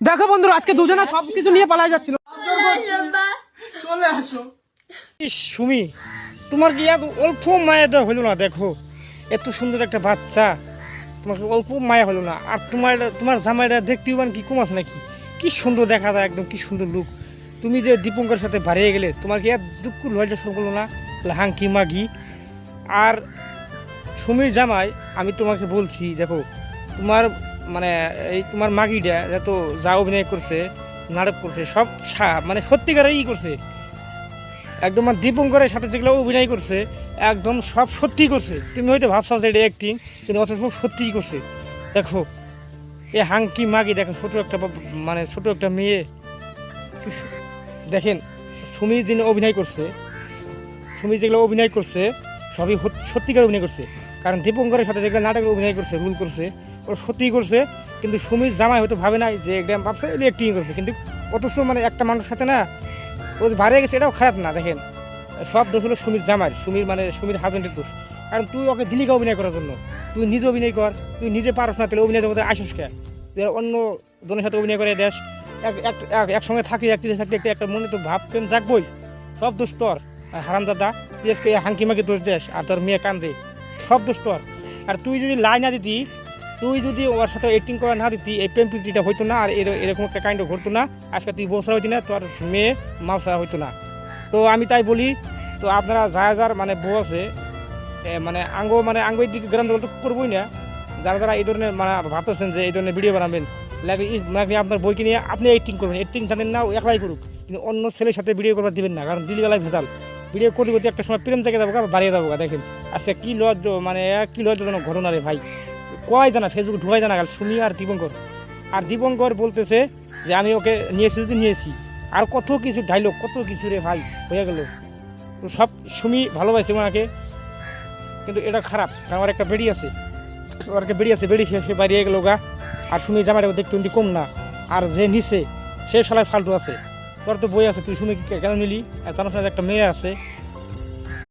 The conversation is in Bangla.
দেখো বন্ধুরা আজকে দুজনে সবকিছু নিয়ে পালাই যাচ্ছিল। চলে আসো। ইস সুমি, তোমার কি এত অল্প মায়া দেওয়া হলো না? দেখো এত সুন্দর একটা বাচ্চা, তোমাকে অল্প মায়া হলো না? আর তোমার জামাইটা দেখতেও মানে কি কম আছে নাকি? কি সুন্দর দেখা যায়, একদম কি সুন্দর লুক। তুমি যে দীপঙ্কর সাথে বাড়িয়ে গেলে, তোমার কি এত দুঃখ লজ্জা সব হলো না? হাঙ্কি মাগি। আর সুমির জামাই, আমি তোমাকে বলছি দেখো, তোমার মানে এই তোমার মাগিটা যত যা অভিনয় করছে, নাটক করছে, সব মানে সত্যিকারেই করছে। একদম দীপঙ্করের সাথে যেগুলো অভিনয় করছে একদম সব সত্যি করছে। তুমি হয়তো ভাবছো যে এটা অ্যাক্টিং, কিন্তু অত সব সত্যিই করছে। দেখো এ হাঙ্কি মাগি, দেখো ছোটো একটা মানে ছোটো একটা মেয়ে। দেখেন সুমি যিনি অভিনয় করছে, সুমি যেগুলো অভিনয় করছে সবই সত্যিকার অভিনয় করছে। কারণ দীপঙ্করের সাথে যেগুলো নাটকের অভিনয় করছে, রুল করছে, ওরা সত্যিই করছে। কিন্তু সুমির জামাই হয়তো ভাবে নাই যে একদম ভাবছে এটা অ্যাক্টিং করছে, কিন্তু অথচ মানে একটা মানুষের সাথে না ও বাড়িয়ে গেছে, এটাও খারাপ না। দেখেন সব দোষ হলো সুমির জামাই, সুমির হাজবেন্ডের দোষ। কারণ তুই ওকে দিলিকা অভিনয় করার জন্য, তুই নিজে অভিনয় কর, তুই নিজে পারস না, তাহলে অভিনয় জগতে আসিস কে? তুই অন্য জনের সাথে অভিনয় করে দেশ, একসঙ্গে থাকি থাকতে একটা মনে তো ভাব প্রেম জাগবই। সব দোষ তোর হারাম দাদা। তুই আজকে হাঙ্কি মাকে দোষ দেশ আর তোর মেয়ে কান্দে, সব দোষ তোর। আর তুই যদি লাই না দিতি, তুই যদি ওর সাথে অ্যাক্টিং করা না দিতি, এই প্রেম প্রীতিটা হইতো না, আর এরকম একটা কাইন্ড ঘটতো না। আজকে তুই বসরা হইতি না, তোর মেয়ে মাউসা হইতো না। তো আমি তাই বলি, তো আপনারা যার মানে বউ আছে, মানে আঙ্গের দিকে গ্রাম তো করবোই না। যারা এই ধরনের মানে ভাবতেছেন যে এই ধরনের ভিডিও বানাবেন, লাগে আপনার বইকে নিয়ে আপনি অ্যাক্টিং করবেন। অ্যাক্টিং জানেন না, একলাই করুক, কিন্তু অন্য ছেলের সাথে ভিডিও করবার দিবেন না। কারণ দিলবেলায় ভেজাল। ভিডিও করতে করতে একটা সময় প্রেম জায়গা যাবো, বাড়িয়ে যাবো। দেখেন আচ্ছা কি লজ্জাজনক ঘটনা রে ভাই। কয় জানা ফেসবুক ঢুকাই জানা গেল সুমি আর দীপঙ্কর বলতেছে যে আমি ওকে নিয়েছি। আর কত কিছু ডাইলগ, কত কিছু রে ভাই হয়ে গেল। তো সব সুমি ভালোবাসে ওনাকে, কিন্তু এটা খারাপ। কারণ আমার একটা বেড়ি আছে, বেড়ি সে বাড়িয়ে গেল গা। আর সুমি জামাইটা দেখতে কিন্তু কম না। আর যে নিচে সে শালায় ফালতু আছে। তোর তো বই আছে, তুই সুমি কেন নিলি? জানার সাথে একটা মেয়ে আছে,